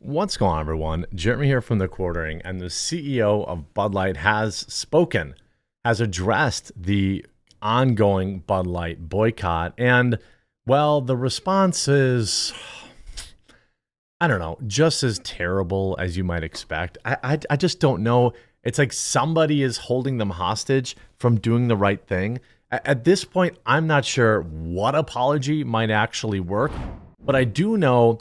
What's going on, everyone? Jeremy here from The Quartering, and the CEO of Bud Light has spoken, has addressed the ongoing Bud Light boycott. And, well, the response is, I don't know, just as terrible as you might expect. I just don't know. It's like somebody is holding them hostage from doing the right thing. At this point, I'm not sure what apology might actually work, but I do know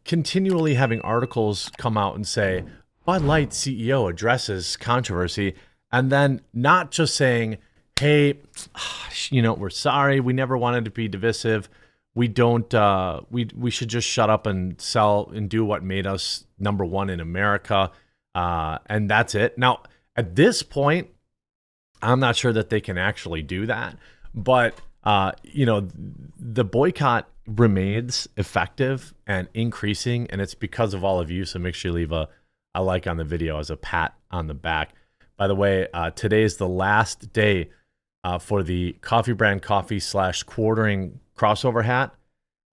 continually having articles come out and say Bud Light CEO addresses controversy, and then not just saying, hey, we're sorry, we never wanted to be divisive, we don't we should just shut up and sell and do what made us number one in America, and that's it. Now at this point, I'm not sure that they can actually do that, but the boycott remains effective and increasing, and it's because of all of you. So make sure you leave a like on the video as a pat on the back. By the way, today is the last day for the Coffee Brand Coffee / Quartering crossover hat.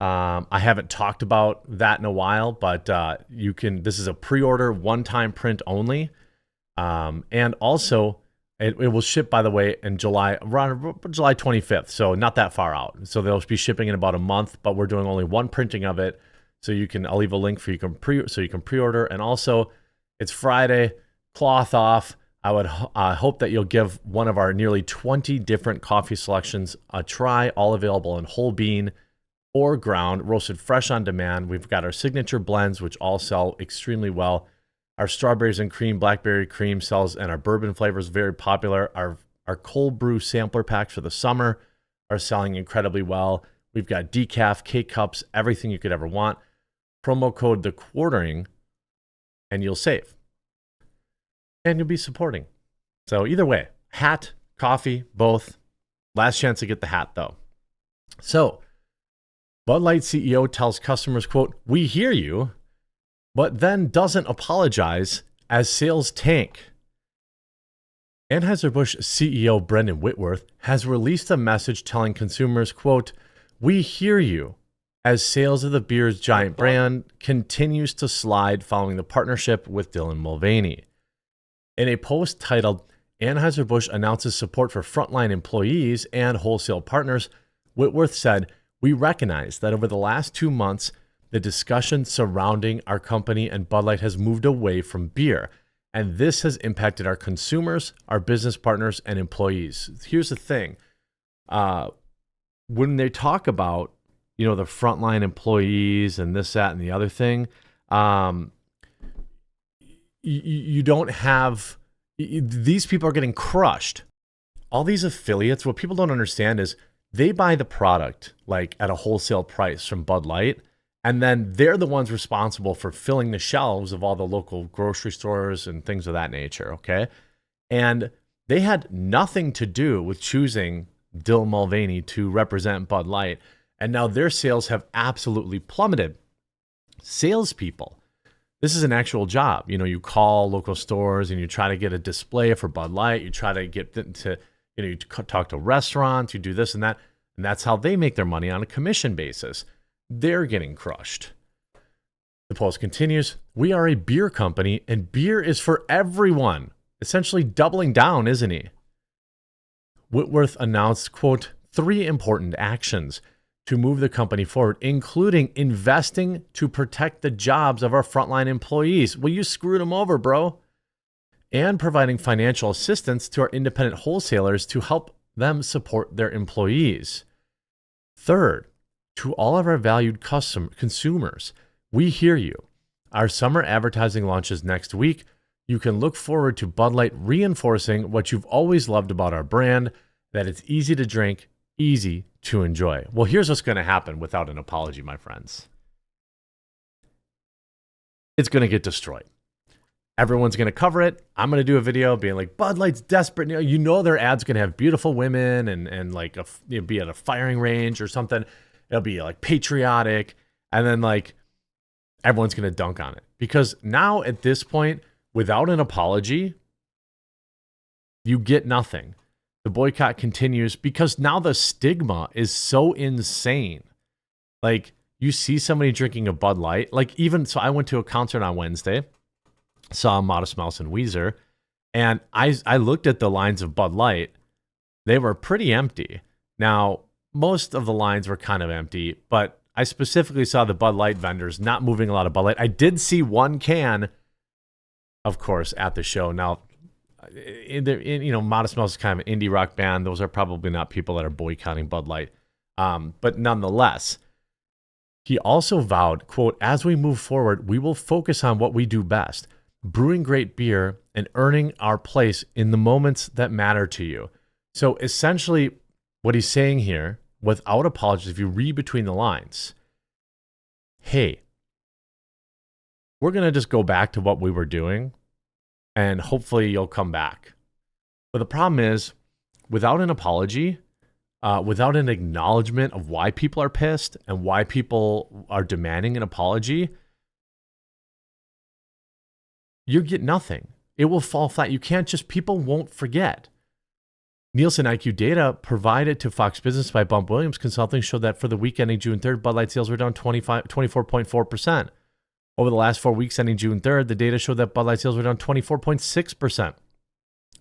I haven't talked about that in a while, but you can. This is a pre-order, one-time print only, and also it will ship, by the way, in July, around July 25th, so not that far out. So they'll be shipping in about a month, but we're doing only one printing of it. So I'll leave a link for you can pre-order. And also, it's Friday, cloth off. I would hope that you'll give one of our nearly 20 different coffee selections a try, all available in whole bean or ground, roasted fresh on demand. We've got our signature blends, which all sell extremely well. Our strawberries and cream, blackberry cream sells, and our bourbon flavors very popular. Our cold brew sampler packs for the summer are selling incredibly well. We've got decaf, K-Cups, everything you could ever want. Promo code The Quartering, and you'll save. And you'll be supporting. So either way, hat, coffee, both. Last chance to get the hat, though. So Bud Light CEO tells customers, quote, "We hear you," but then doesn't apologize as sales tank. Anheuser-Busch CEO Brendan Whitworth has released a message telling consumers, quote, "We hear you," as sales of the beer's giant brand continues to slide following the partnership with Dylan Mulvaney. In a post titled, "Anheuser-Busch announces support for frontline employees and wholesale partners," Whitworth said, "We recognize that over the last 2 months, the discussion surrounding our company and Bud Light has moved away from beer, and this has impacted our consumers, our business partners, and employees." Here's the thing. When they talk about, the frontline employees and this, that, and the other thing, you don't have, these people are getting crushed. All these affiliates, what people don't understand is they buy the product like at a wholesale price from Bud Light, and then they're the ones responsible for filling the shelves of all the local grocery stores and things of that nature, okay? And they had nothing to do with choosing Dylan Mulvaney to represent Bud Light, and now their sales have absolutely plummeted. Salespeople, this is an actual job. You call local stores and you try to get a display for Bud Light. You try to get to, you talk to restaurants, you do this and that, and that's how they make their money on a commission basis. They're getting crushed. The post continues, "We are a beer company and beer is for everyone." Essentially doubling down, isn't he? Whitworth announced, quote, 3 important actions to move the company forward, including investing to protect the jobs of our frontline employees. Well, you screwed them over, bro. And providing financial assistance to our independent wholesalers to help them support their employees. Third, to all of our valued consumers, we hear you. Our summer advertising launches next week. You can look forward to Bud Light reinforcing what you've always loved about our brand, that it's easy to drink, easy to enjoy. Well, here's what's going to happen without an apology, my friends. It's going to get destroyed. Everyone's going to cover it. I'm going to do a video being like, Bud Light's desperate. Their ad's going to have beautiful women and like be at a firing range or something. It'll be like patriotic. And then like everyone's going to dunk on it. Because now at this point, without an apology, you get nothing. The boycott continues because now the stigma is so insane. Like you see somebody drinking a Bud Light, like even so, I went to a concert on Wednesday, saw Modest Mouse and Weezer, and I looked at the lines of Bud Light. They were pretty empty. Now, most of the lines were kind of empty, but I specifically saw the Bud Light vendors not moving a lot of Bud Light. I did see one can, of course, at the show. Now, Modest Mouse is kind of an indie rock band. Those are probably not people that are boycotting Bud Light. But nonetheless, he also vowed, quote, "As we move forward, we will focus on what we do best, brewing great beer and earning our place in the moments that matter to you." So essentially, what he's saying here, without apologies, if you read between the lines, hey, we're going to just go back to what we were doing, and hopefully you'll come back. But the problem is, without an apology, without an acknowledgement of why people are pissed and why people are demanding an apology, you get nothing. It will fall flat. You can't just, people won't forget. Nielsen IQ data provided to Fox Business by Bump Williams Consulting showed that for the week ending June 3rd, Bud Light sales were down 24.4%. Over the last 4 weeks ending June 3rd, the data showed that Bud Light sales were down 24.6%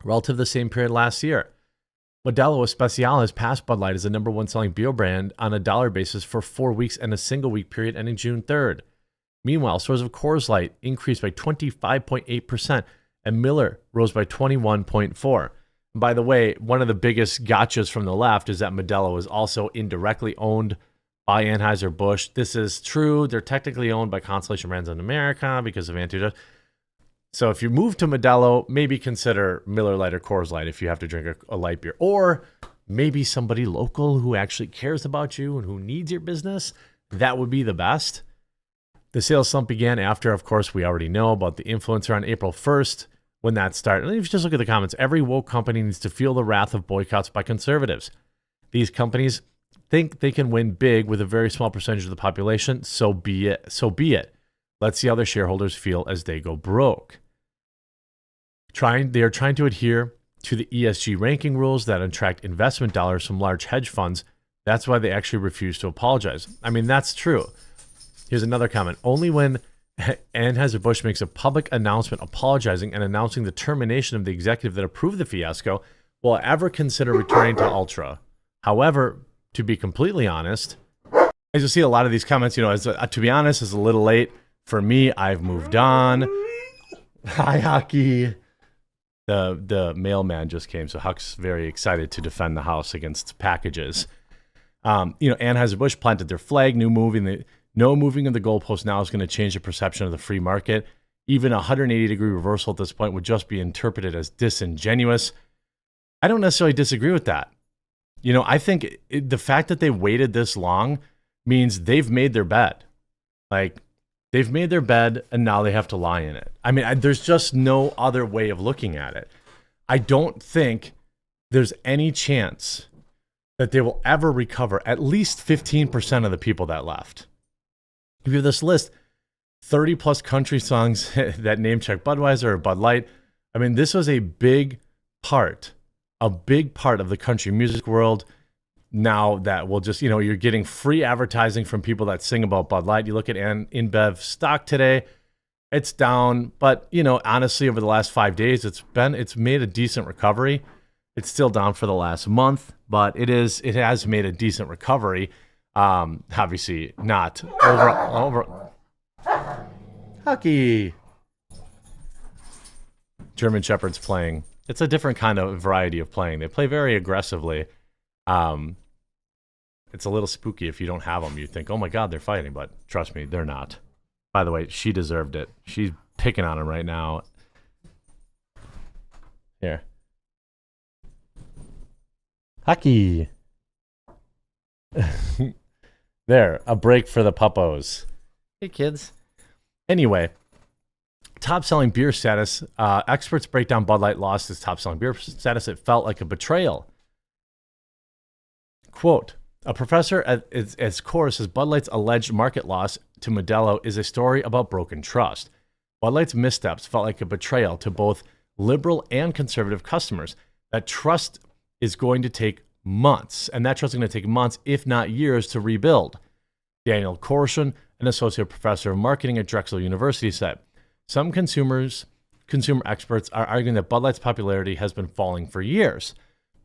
relative to the same period last year. Modelo Especial has passed Bud Light as the number one selling beer brand on a dollar basis for 4 weeks and a single week period ending June 3rd. Meanwhile, stores of Coors Light increased by 25.8% and Miller rose by 21.4%. By the way, one of the biggest gotchas from the left is that Modelo is also indirectly owned by Anheuser-Busch. This is true. They're technically owned by Constellation Brands in America because of antitrust. So if you move to Modelo, maybe consider Miller Lite or Coors Light if you have to drink a light beer. Or maybe somebody local who actually cares about you and who needs your business. That would be the best. The sales slump began after, of course, we already know about the influencer on April 1st. When that started, and if you just look at the comments, every woke company needs to feel the wrath of boycotts by conservatives. These companies think they can win big with a very small percentage of the population. So be it. So be it. Let's see how their shareholders feel as they go broke. They are trying to adhere to the ESG ranking rules that attract investment dollars from large hedge funds. That's why they actually refuse to apologize. I mean, that's true. Here's another comment. Only when Anheuser-Busch makes a public announcement apologizing and announcing the termination of the executive that approved the fiasco will ever consider returning to Ultra. However, to be completely honest, as you see a lot of these comments, to be honest, it's a little late. For me, I've moved on. Hi, Hockey. The mailman just came, so Huck's very excited to defend the house against packages. Anheuser-Busch planted their flag, no moving of the goalpost now is going to change the perception of the free market. Even a 180-degree reversal at this point would just be interpreted as disingenuous. I don't necessarily disagree with that. I think the fact that they waited this long means they've made their bed. Like, they've made their bed and now they have to lie in it. I mean, there's just no other way of looking at it. I don't think there's any chance that they will ever recover at least 15% of the people that left. If you have this list, 30 plus country songs that name check Budweiser or Bud Light. I mean, this was a big part of the country music world. Now that will just, you're getting free advertising from people that sing about Bud Light. You look at InBev stock today, it's down, but honestly, over the last 5 days, it's made a decent recovery. It's still down for the last month, but it has made a decent recovery. Obviously not over hockey. German Shepherd's playing. It's a different kind of variety of playing. They play very aggressively. It's a little spooky if you don't have them. You think, oh my God, they're fighting, but trust me, they're not. By the way, she deserved it. She's picking on him right now. Here. Hockey. There, a break for the puppos. Hey, kids. Anyway, top-selling beer status. Experts break down Bud Light lost its top-selling beer status. It felt like a betrayal. Quote, a professor at its core says Bud Light's alleged market loss to Modelo is a story about broken trust. Bud Light's missteps felt like a betrayal to both liberal and conservative customers. That trust is going to take months, and that trust is going to take months, if not years, to rebuild. Daniel Korshun, an associate professor of marketing at Drexel University, said. Some consumer experts are arguing that Bud Light's popularity has been falling for years.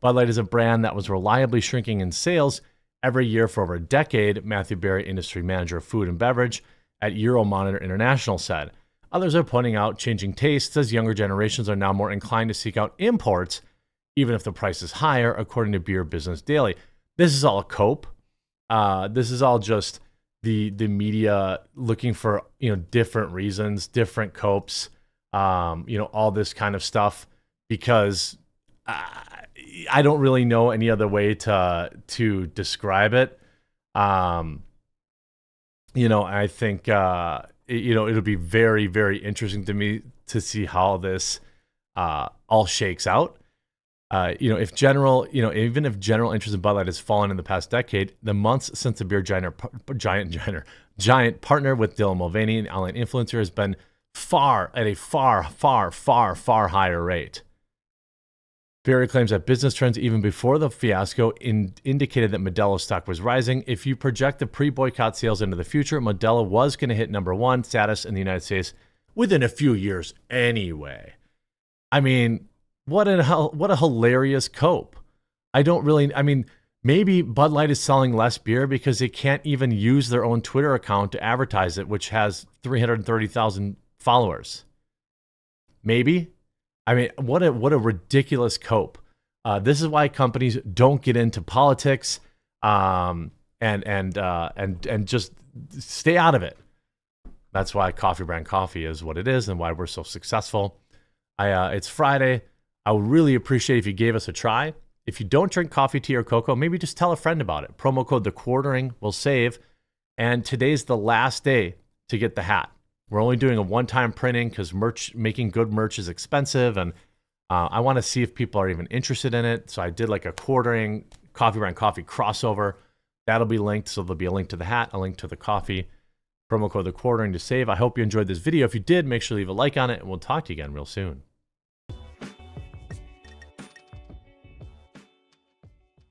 Bud Light is a brand that was reliably shrinking in sales every year for over a decade, Matthew Berry, industry manager of food and beverage at Euromonitor International, said. Others are pointing out changing tastes as younger generations are now more inclined to seek out imports, even if the price is higher, according to Beer Business Daily. This is all a cope. This is all just the media looking for different reasons, different copes, all this kind of stuff, because I don't really know any other way to describe it. I think it'll be very, very interesting to me to see how this all shakes out. Even if general interest in Bud Light has fallen in the past decade, the months since the beer giant partner with Dylan Mulvaney, an online influencer, has been at a far higher rate. Berry claims that business trends even before the fiasco indicated that Modelo stock was rising. If you project the pre-boycott sales into the future, Modelo was going to hit #1 status in the United States within a few years anyway. I mean, what a hilarious cope. Maybe Bud Light is selling less beer because they can't even use their own Twitter account to advertise it, which has 330,000 followers. Maybe. What a ridiculous cope. This is why companies don't get into politics, and just stay out of it. That's why Coffee Brand Coffee is what it is and why we're so successful. It's Friday. I would really appreciate if you gave us a try. If you don't drink coffee, tea, or cocoa, maybe just tell a friend about it. Promo code TheQuartering will save. And today's the last day to get the hat. We're only doing a one-time printing because making good merch is expensive, and I want to see if people are even interested in it. So I did like a quartering Coffee Brand Coffee crossover. That'll be linked, so there'll be a link to the hat, a link to the coffee. Promo code TheQuartering to save. I hope you enjoyed this video. If you did, make sure to leave a like on it, and we'll talk to you again real soon.